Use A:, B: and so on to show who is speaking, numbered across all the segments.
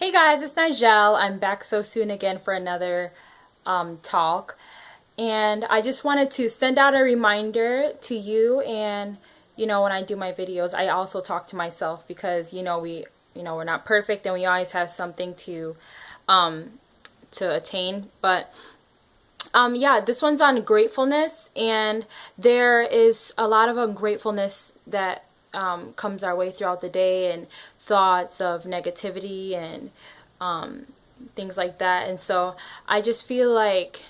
A: Hey guys, it's Nijael. I'm back so soon again for another talk. And I just wanted to send out a reminder to you. And when I do my videos, I also talk to myself because we're not perfect and we always have something um, to attain. But yeah, this one's on gratefulness, and there is a lot of ungratefulness that comes our way throughout the day, and thoughts of negativity and things like that. And so I just feel like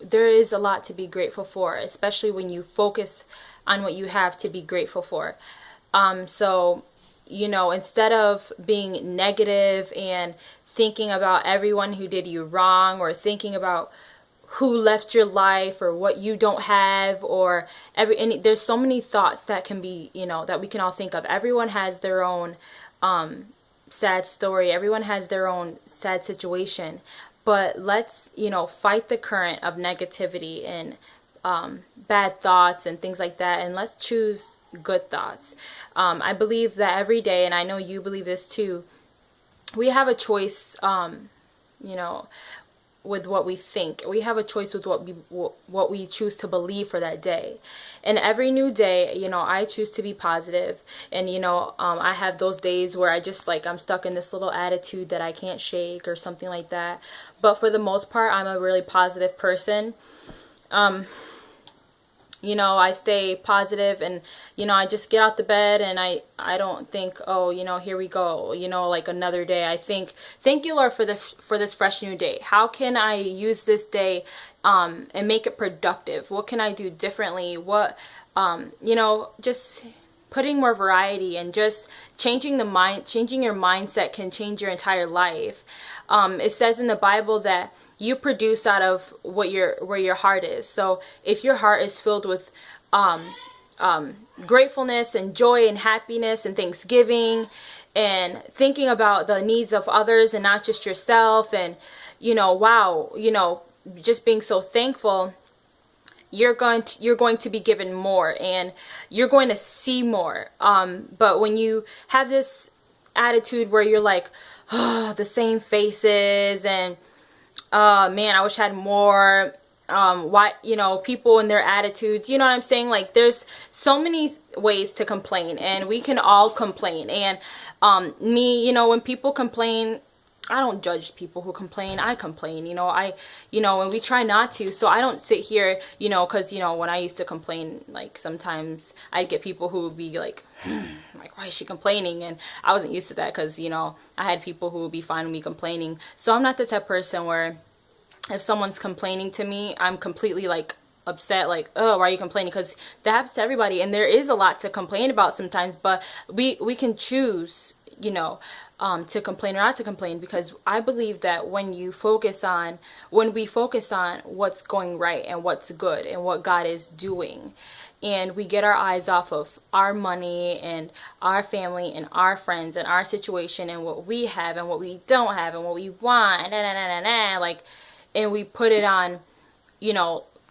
A: there is a lot to be grateful for, especially when you focus on what you have to be grateful for. So instead of being negative and thinking about everyone who did you wrong, or thinking about who left your life or what you don't have, or there's so many thoughts that can be, that we can all think of. Everyone has their own sad story. Everyone has their own sad situation. But let's, fight the current of negativity and bad thoughts and things like that, and let's choose good thoughts. I believe that every day, and I know you believe this too, we have a choice, you know, with what we think. We have a choice with what we choose to believe for that day. And every new day, I choose to be positive. And I have those days where I just I'm stuck in this little attitude that I can't shake or something like that. But for the most part, I'm a really positive person. I stay positive, and I just get out the bed, and I don't think, oh, here we go, like another day. I think, thank you, Lord, for this fresh new day. How can I use this day and make it productive? What can I do differently? What just putting more variety, and just changing your mindset can change your entire life. It says in the Bible that you produce out of where your heart is. So if your heart is filled with gratefulness and joy and happiness and thanksgiving, and thinking about the needs of others and not just yourself, and just being so thankful, you're going to be given more, and you're going to see more. But when you have this attitude where you're like, oh, the same faces, and man, I wish I had more, people and their attitudes, you know what I'm saying? Like, there's so many ways to complain, and we can all complain. And when people complain, I don't judge people who complain. I complain, and we try not to. So I don't sit here, because, when I used to complain, like, sometimes I'd get people who would be like, why is she complaining? And I wasn't used to that, because, I had people who would be fine with me complaining. So I'm not the type of person where if someone's complaining to me, I'm completely upset, oh, why are you complaining? Because that happens to everybody, and there is a lot to complain about sometimes, but we can choose, to complain or not to complain, because I believe that when we focus on what's going right and what's good and what God is doing, and we get our eyes off of our money and our family and our friends and our situation and what we have and what we don't have and what we want, and we put it on,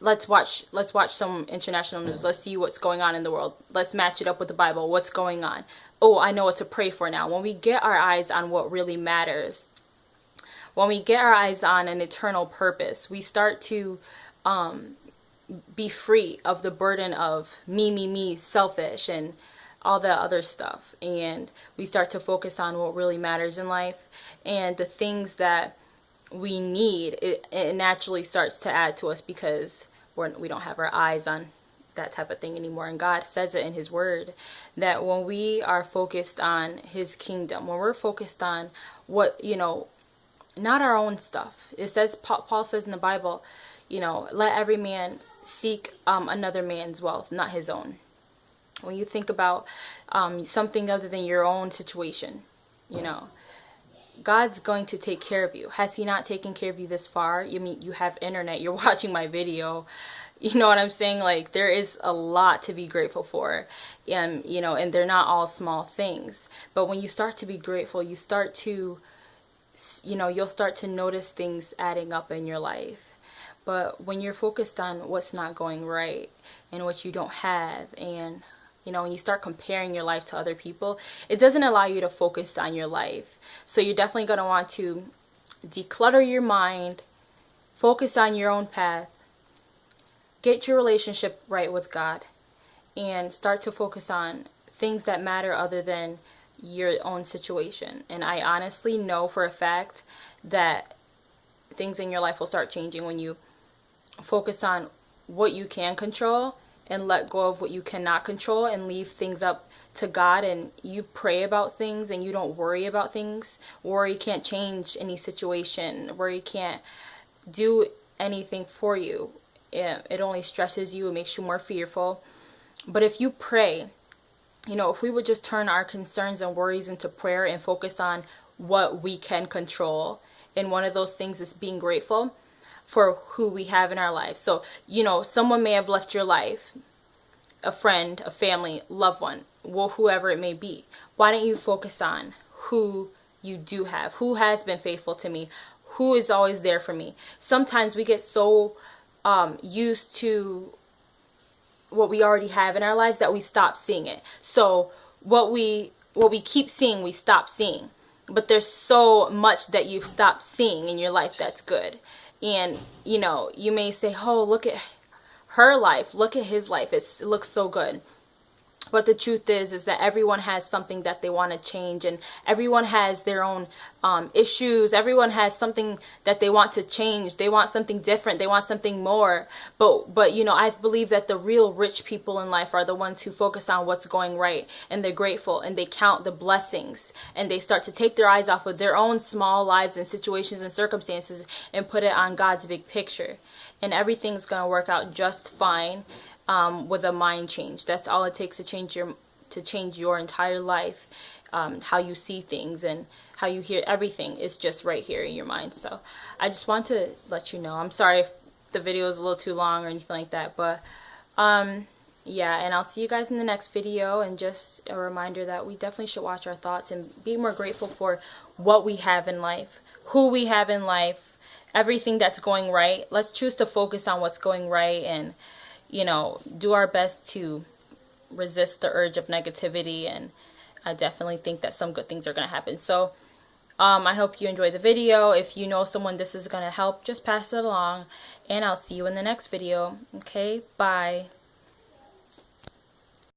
A: let's watch some international news. Let's see what's going on in the world. Let's match it up with the Bible. What's going on? Oh, I know what to pray for now. When we get our eyes on what really matters, when we get our eyes on an eternal purpose, we start to be free of the burden of me, selfish, and all that other stuff. And we start to focus on what really matters in life, and the things that we need, it naturally starts to add to us, because we don't have our eyes on that type of thing anymore. And God says it in his word that when we are focused on his kingdom, when we're focused on what, not our own stuff. It says, Paul says in the Bible, let every man seek another man's wealth, not his own. When you think about something other than your own situation, God's going to take care of you. Has he not taken care of you this far? You have internet, you're watching my video. You know what I'm saying? Like, there is a lot to be grateful for. And, and they're not all small things. But when you start to be grateful, you start to, you'll start to notice things adding up in your life. But when you're focused on what's not going right and what you don't have and You know, when you start comparing your life to other people, it doesn't allow you to focus on your life. So you're definitely going to want to declutter your mind, focus on your own path, get your relationship right with God, and start to focus on things that matter other than your own situation. And I honestly know for a fact that things in your life will start changing when you focus on what you can control and let go of what you cannot control and leave things up to God, and you pray about things and you don't worry about things. Worry can't change any situation. Worry can't do anything for you. It only stresses you. It makes you more fearful. But if you pray, you know, if we would just turn our concerns and worries into prayer and focus on what we can control, and one of those things is being grateful for who we have in our lives. So, you know, someone may have left your life, a friend, a family, loved one, well, whoever it may be. Why don't you focus on who you do have, who has been faithful to me, who is always there for me. Sometimes we get so used to what we already have in our lives that we stop seeing it. So what we keep seeing, we stop seeing. But there's so much that you've stopped seeing in your life that's good. And, you know, you may say, oh, look at her life, look at his life, it looks so good. But the truth is that everyone has something that they want to change, and everyone has their own issues. Everyone has something that they want to change. They want something different. They want something more. But you know, I believe that the real rich people in life are the ones who focus on what's going right, and they're grateful, and they count the blessings, and they start to take their eyes off of their own small lives and situations and circumstances and put it on God's big picture. And everything's going to work out just fine. With a mind change. That's all it takes to change your entire life. How you see things and how you hear everything is just right here in your mind. So I just want to let you know. I'm sorry if the video is a little too long or anything like that, but yeah, and I'll see you guys in the next video. And just a reminder that we definitely should watch our thoughts and be more grateful for what we have in life, who we have in life, everything that's going right. Let's choose to focus on what's going right, and you know, do our best to resist the urge of negativity. And I definitely think that some good things are going to happen. So I hope you enjoyed the video. If you know someone this is going to help, just pass it along, and I'll see you in the next video. Okay, bye.